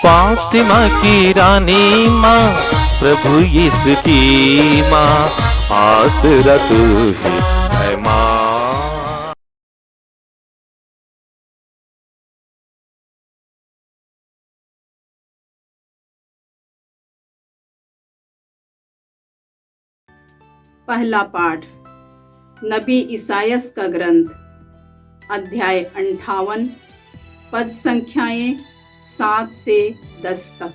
फातिमा की रानी माँ, प्रभु यीशु की माँ, आसरा तू ही है माँ। पहला पाठ नबी इसायास का ग्रंथ, अध्याय 58, पद संख्याएं 7 से 10 तक।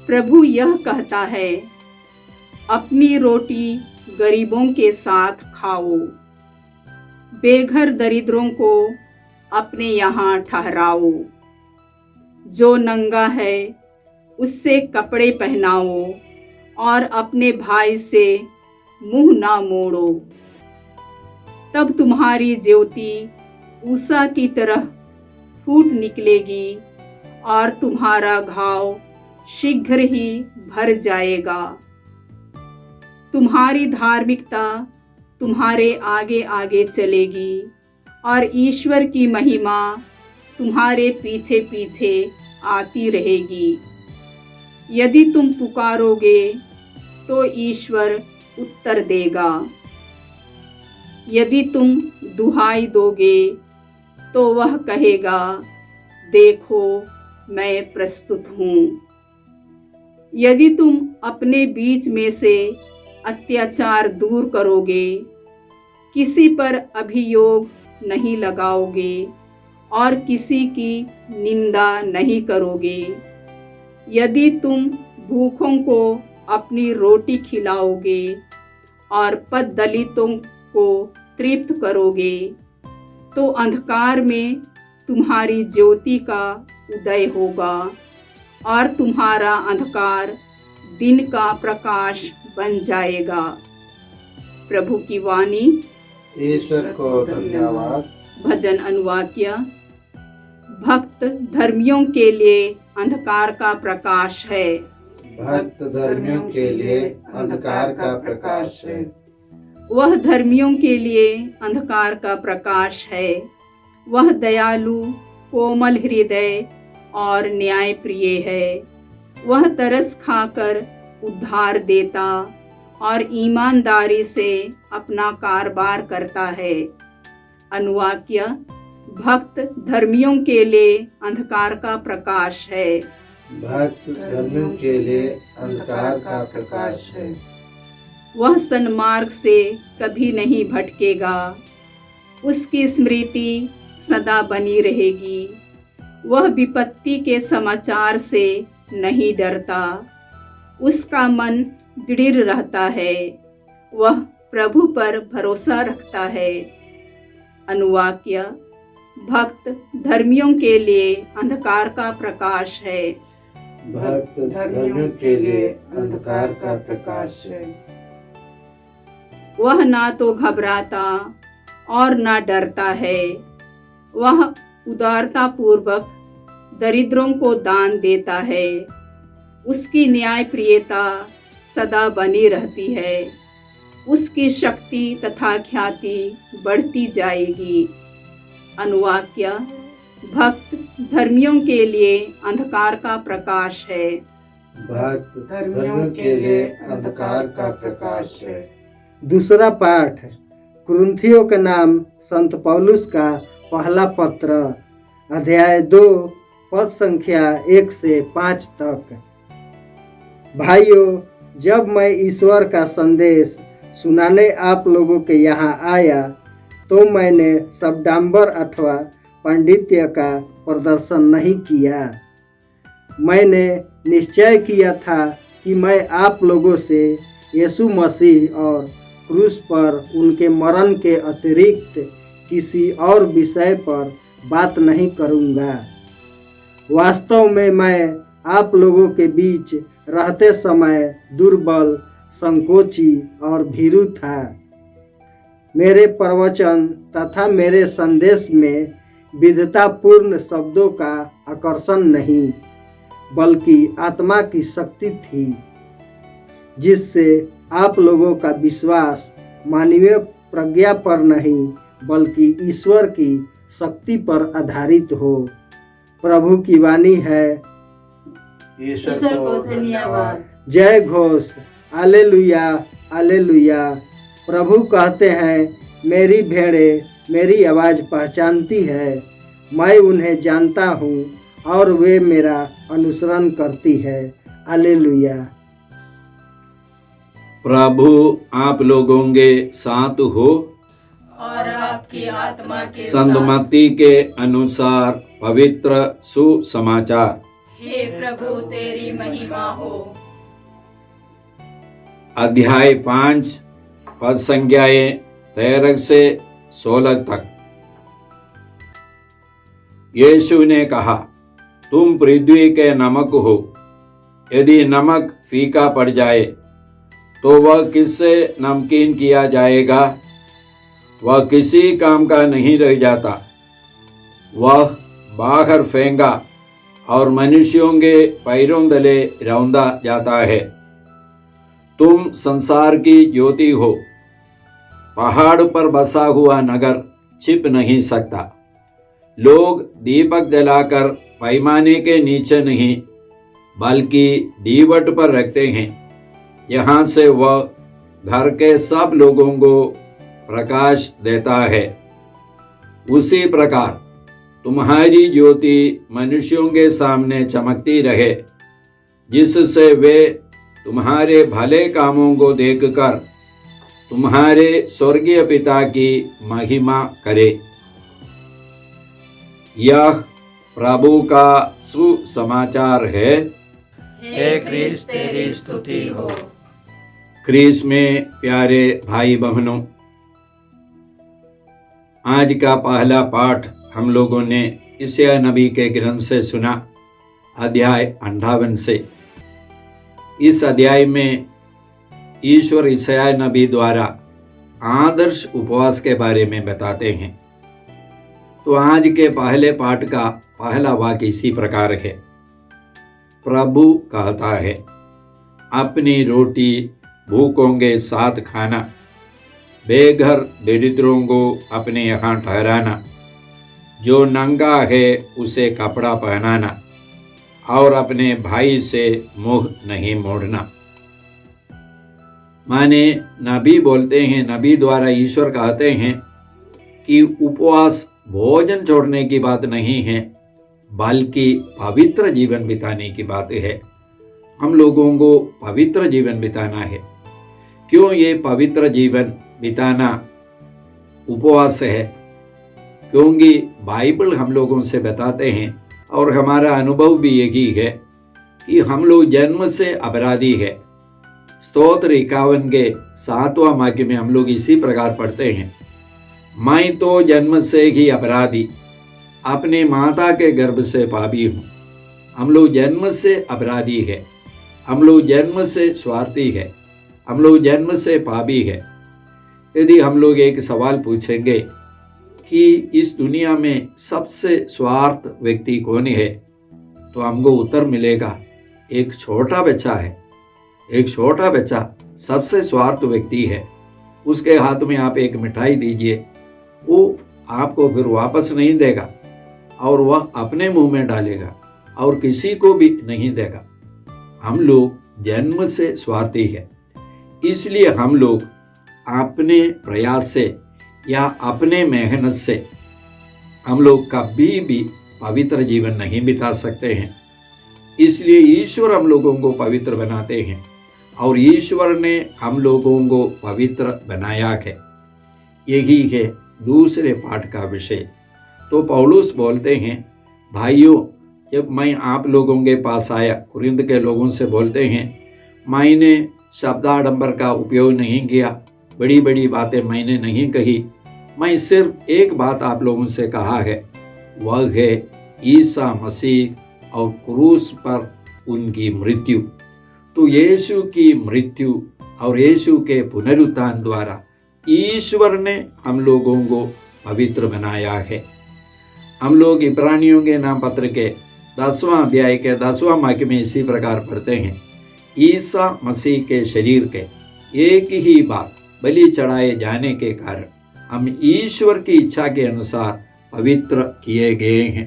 प्रभु यह कहता है, अपनी रोटी गरीबों के साथ खाओ, बेघर दरिद्रों को अपने यहाँ ठहराओ। जो नंगा है उससे कपड़े पहनाओ और अपने भाई से मुंह ना मोड़ो। तब तुम्हारी ज्योति ऊषा की तरह फूट निकलेगी और तुम्हारा घाव शीघ्र ही भर जाएगा। तुम्हारी धार्मिकता तुम्हारे आगे आगे चलेगी और ईश्वर की महिमा तुम्हारे पीछे पीछे आती रहेगी। यदि तुम पुकारोगे तो ईश्वर उत्तर देगा। यदि तुम दुहाई दोगे तो वह कहेगा, देखो मैं प्रस्तुत हूँ। यदि तुम अपने बीच में से अत्याचार दूर करोगे, किसी पर अभियोग नहीं लगाओगे और किसी की निंदा नहीं करोगे, यदि तुम भूखों को अपनी रोटी खिलाओगे और पददलितों को तृप्त करोगे, तो अंधकार में तुम्हारी ज्योति का उदय होगा और तुम्हारा अंधकार दिन का प्रकाश बन जाएगा। प्रभु की वाणी। ईश्वर को धन्यवाद। भजन अनुवाक्य। भक्त धर्मियों के लिए अंधकार का प्रकाश है। भक्त धर्मियों के लिए अंधकार का प्रकाश है। वह धर्मियों के लिए अंधकार का प्रकाश है। वह दयालु, कोमल हृदय और न्याय प्रिय है। वह तरस खाकर उद्धार देता और ईमानदारी से अपना कारोबार करता है। अनुवाक्य। भक्त धर्मियों के लिए अंधकार का प्रकाश है। भक्त धर्मियों के लिए अंधकार का प्रकाश है। वह सन्मार्ग से कभी नहीं भटकेगा, उसकी स्मृति सदा बनी रहेगी। वह विपत्ति के समाचार से नहीं डरता, उसका मन दृढ़ रहता है। वह प्रभु पर भरोसा रखता है। अनुवाक्य। भक्त धर्मियों के लिए अंधकार का प्रकाश है। भक्त धर्मियों के लिए अंधकार का प्रकाश है। वह ना तो घबराता और ना डरता है। वह उदारता पूर्वक दरिद्रों को दान देता है। उसकी न्याय प्रियता सदा बनी रहती है। उसकी शक्ति तथा ख्याति बढ़ती जाएगी। अनुवाक्य। भक्त धर्मियों के लिए अंधकार का प्रकाश है। भक्त धर्मियों के लिए अंधकार का प्रकाश है। दूसरा पाठ कुरिन्थियों के नाम संत पौलुस का पहला पत्र, अध्याय 2, पद संख्या 1 से 5 तक। भाइयों, जब मैं ईश्वर का संदेश सुनाने आप लोगों के यहाँ आया तो मैंने शब्दांबर अथवा पांडित्य का प्रदर्शन नहीं किया। मैंने निश्चय किया था कि मैं आप लोगों से यीशु मसीह और क्रूस पर उनके मरण के अतिरिक्त किसी और विषय पर बात नहीं करूँगा। वास्तव में मैं आप लोगों के बीच रहते समय दुर्बल, संकोची और भीरू था। मेरे प्रवचन तथा मेरे संदेश में विधतापूर्ण शब्दों का आकर्षण नहीं, बल्कि आत्मा की शक्ति थी, जिससे आप लोगों का विश्वास मानवीय प्रज्ञा पर नहीं बल्कि ईश्वर की शक्ति पर आधारित हो। प्रभु की वाणी है। ईश्वर को धन्यवाद। जय घोष, हालेलुया हालेलुया। प्रभु कहते हैं, मेरी भेड़ें मेरी आवाज़ पहचानती है, मैं उन्हें जानता हूँ और वे मेरा अनुसरण करती है। हालेलुया। प्रभु आप लोगों के साथ हो और आपकी आत्मा के संत साथ। मत्ती के अनुसार पवित्र सुसमाचार। हे प्रभु तेरी महिमा हो। अध्याय 5 पद संज्ञाएं 13 से 16 तक। यीशु ने कहा, तुम पृथ्वी के नमक हो। यदि नमक फीका पड़ जाए तो वह किससे नमकीन किया जाएगा? वह किसी काम का नहीं रह जाता, वह बाहर फेंका और मनुष्यों के पैरों तले रौंदा जाता है। तुम संसार की ज्योति हो। पहाड़ पर बसा हुआ नगर छिप नहीं सकता। लोग दीपक जलाकर पैमाने के नीचे नहीं बल्कि दीवट पर रखते हैं, यहाँ से वह घर के सब लोगों को प्रकाश देता है। उसी प्रकार तुम्हारी ज्योति मनुष्यों के सामने चमकती रहे, जिससे वे तुम्हारे भले कामों को देखकर तुम्हारे स्वर्गीय पिता की महिमा करे। यह प्रभु का सुसमाचार है। हे क्रिस्त तेरी स्तुति हो। क्रिस्त में प्यारे भाई बहनों, आज का पहला पाठ हम लोगों ने यशायाह नबी के ग्रंथ से सुना, अध्याय 58 से। इस अध्याय में ईश्वर यशायाह नबी द्वारा आदर्श उपवास के बारे में बताते हैं। तो आज के पहले पाठ का पहला वाक्य इसी प्रकार है। प्रभु कहता है, अपनी रोटी भूखों के साथ खाना, बेघर दरिद्रों को अपने यहाँ ठहराना, जो नंगा है उसे कपड़ा पहनाना और अपने भाई से मुंह नहीं मोड़ना। माने नबी बोलते हैं, नबी द्वारा ईश्वर कहते हैं कि उपवास भोजन छोड़ने की बात नहीं है, बल्कि पवित्र जीवन बिताने की बात है। हम लोगों को पवित्र जीवन बिताना है। क्यों ये पवित्र जीवन बिताना उपवास है? क्योंकि बाइबल हम लोगों से बताते हैं और हमारा अनुभव भी यही है कि हम लोग जन्म से अपराधी है। स्तोत्र 51 के 7वां वाक्य में हम लोग इसी प्रकार पढ़ते हैं, मैं तो जन्म से ही अपराधी, अपने माता के गर्भ से पापी हूँ। हम लोग जन्म से अपराधी है, हम लोग जन्म से स्वार्थी है, हम लोग जन्म से पापी है। यदि हम लोग एक सवाल पूछेंगे कि इस दुनिया में सबसे स्वार्थ व्यक्ति कौन है, तो हमको उत्तर मिलेगा, एक छोटा बच्चा है। एक छोटा बच्चा सबसे स्वार्थ व्यक्ति है। उसके हाथ में आप एक मिठाई दीजिए, वो आपको फिर वापस नहीं देगा और वह अपने मुंह में डालेगा और किसी को भी नहीं देगा। हम लोग जन्म से स्वार्थी है, इसलिए हम लोग अपने प्रयास से या अपने मेहनत से हम लोग कभी भी पवित्र जीवन नहीं बिता सकते हैं। इसलिए ईश्वर हम लोगों को पवित्र बनाते हैं और ईश्वर ने हम लोगों को पवित्र बनाया है। यही है दूसरे पाठ का विषय। तो पौलुस बोलते हैं, भाइयों, जब मैं आप लोगों के पास आया, कुरिन्थ के लोगों से बोलते हैं, मैंने शब्दाडंबर का उपयोग नहीं किया, बड़ी बड़ी बातें मैंने नहीं कही, मैं सिर्फ एक बात आप लोगों से कहा है, वह है ईसा मसीह और क्रूस पर उनकी मृत्यु। तो यीशु की मृत्यु और यीशु के पुनरुत्थान द्वारा ईश्वर ने हम लोगों को पवित्र बनाया है। हम लोग इब्रानियों के नाम पत्र के 10वां अध्याय के 10वां वाक्य में इसी प्रकार पढ़ते हैं, ईसा मसीह के शरीर के एक ही बार बलि चढ़ाए जाने के कारण हम ईश्वर की इच्छा के अनुसार पवित्र किए गए हैं।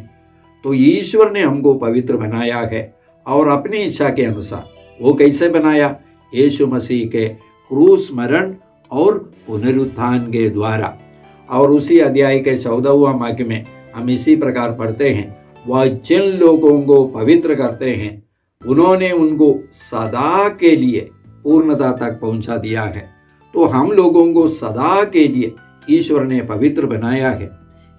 तो ईश्वर ने हमको पवित्र बनाया है और अपनी इच्छा के अनुसार। वो कैसे बनाया? यीशु मसीह के क्रूस मरण और पुनरुत्थान के द्वारा। और उसी अध्याय के 14वां वाक्य में हम इसी प्रकार पढ़ते हैं, वह जिन लोगों को पवित्र करते हैं उन्होंने उनको सदा के लिए पूर्णता तक पहुंचा दिया है। तो हम लोगों को सदा के लिए ईश्वर ने पवित्र बनाया है।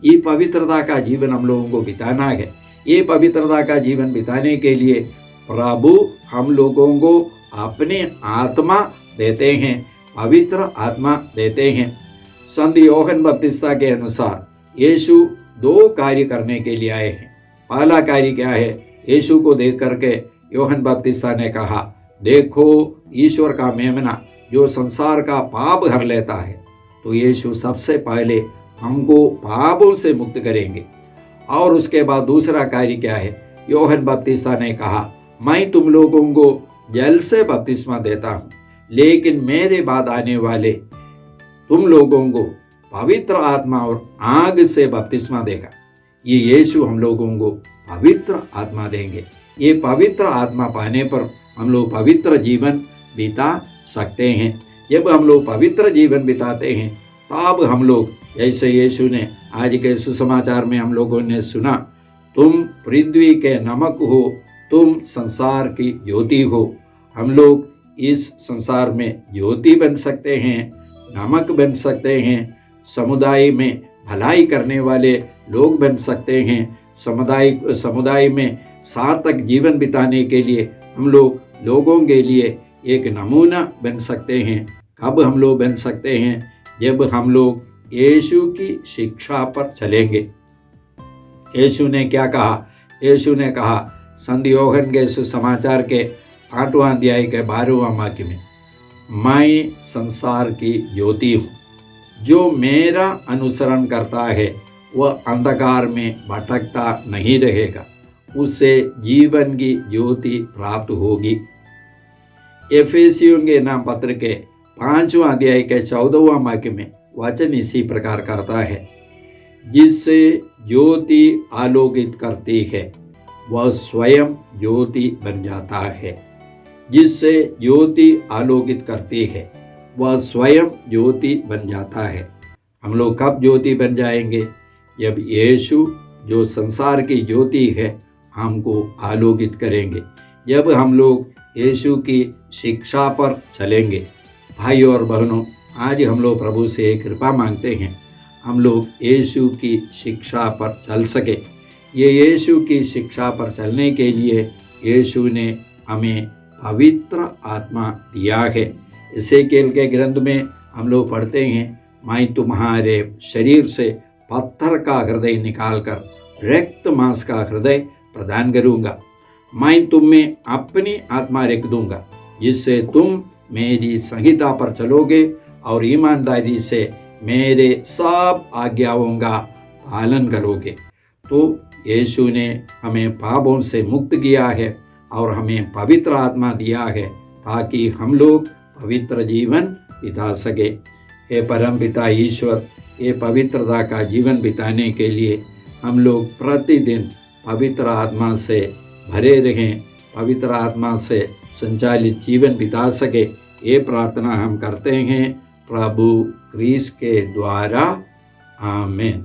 ये पवित्रता का जीवन हम लोगों को बिताना है। ये पवित्रता का जीवन बिताने के लिए प्रभु हम लोगों को अपने आत्मा देते हैं, पवित्र आत्मा देते हैं। संत यूहन्ना बपतिस्ता के अनुसार यीशु 2 कार्य करने के लिए आए हैं। पहला कार्य क्या है? यीशु को देख करके यूहन्ना बपतिस्ता ने कहा, देखो ईश्वर का मेमना जो संसार का पाप हर लेता है। तो यीशु सबसे पहले हमको पापों से मुक्त करेंगे। और उसके बाद दूसरा कार्य क्या है? यूहन्ना बपतिस्ता ने कहा, मैं तुम लोगों को जल से बपतिस्मा देता हूँ, लेकिन मेरे बाद आने वाले तुम लोगों को पवित्र आत्मा और आग से बपतिस्मा देगा। ये यीशु हम लोगों को पवित्र आत्मा देंगे। ये पवित्र आत्मा पाने पर हम लोग पवित्र जीवन बिता सकते हैं। जब हम लोग पवित्र जीवन बिताते हैं तब हम लोग, जैसे यीशु ने आज के सुसमाचार में हम लोगों ने सुना, तुम पृथ्वी के नमक हो, तुम संसार की ज्योति हो। हम लोग इस संसार में ज्योति बन सकते हैं, नमक बन सकते हैं, समुदाय में भलाई करने वाले लोग बन सकते हैं। समुदाय में सार्थक जीवन बिताने के लिए हम लोगों के लिए एक नमूना बन सकते हैं। कब हम लोग बन सकते हैं? जब हम लोग यीशु की शिक्षा पर चलेंगे। यीशु ने क्या कहा? यीशु ने कहा संत यूहन्ना के सुसमाचार के 8वां अध्याय के 12वां वाक्य में, मैं संसार की ज्योति हूँ, जो मेरा अनुसरण करता है वह अंधकार में भटकता नहीं रहेगा, उसे जीवन की ज्योति प्राप्त होगी। एफेसियों के नाम पत्र के 5वां अध्याय के 14वां वाक्य में वचन इसी प्रकार करता है, जिससे ज्योति आलोकित करती है वह स्वयं ज्योति बन जाता है। जिससे ज्योति आलोकित करती है वह स्वयं ज्योति बन जाता है। हम लोग कब ज्योति बन जाएंगे? जब यीशु जो संसार की ज्योति है हमको आलोकित करेंगे। जब हम लोग यीशु की शिक्षा पर चलेंगे। भाई और बहनों, आज हम लोग प्रभु से कृपा मांगते हैं, हम लोग यीशु की शिक्षा पर चल सके। ये यीशु की शिक्षा पर चलने के लिए यीशु ने हमें पवित्र आत्मा दिया है। एसेकिएल के ग्रंथ में हम लोग पढ़ते हैं, मैं तुम्हारे शरीर से पत्थर का हृदय निकालकर रक्त मांस का हृदय प्रदान करूँगा। मैं तुम में अपनी आत्मा रख दूंगा, जिससे तुम मेरी संहिता पर चलोगे और ईमानदारी से मेरे सब आज्ञाओं का पालन करोगे। तो यीशु ने हमें पापों से मुक्त किया है और हमें पवित्र आत्मा दिया है, ताकि हम लोग पवित्र जीवन बिता सके। हे परमपिता ईश्वर, ये पवित्रता का जीवन बिताने के लिए हम लोग प्रतिदिन पवित्र आत्मा से भरे रहें, पवित्र आत्मा से संचालित जीवन बिता सके। ये प्रार्थना हम करते हैं प्रभु क्रिस्ट के द्वारा। आमीन।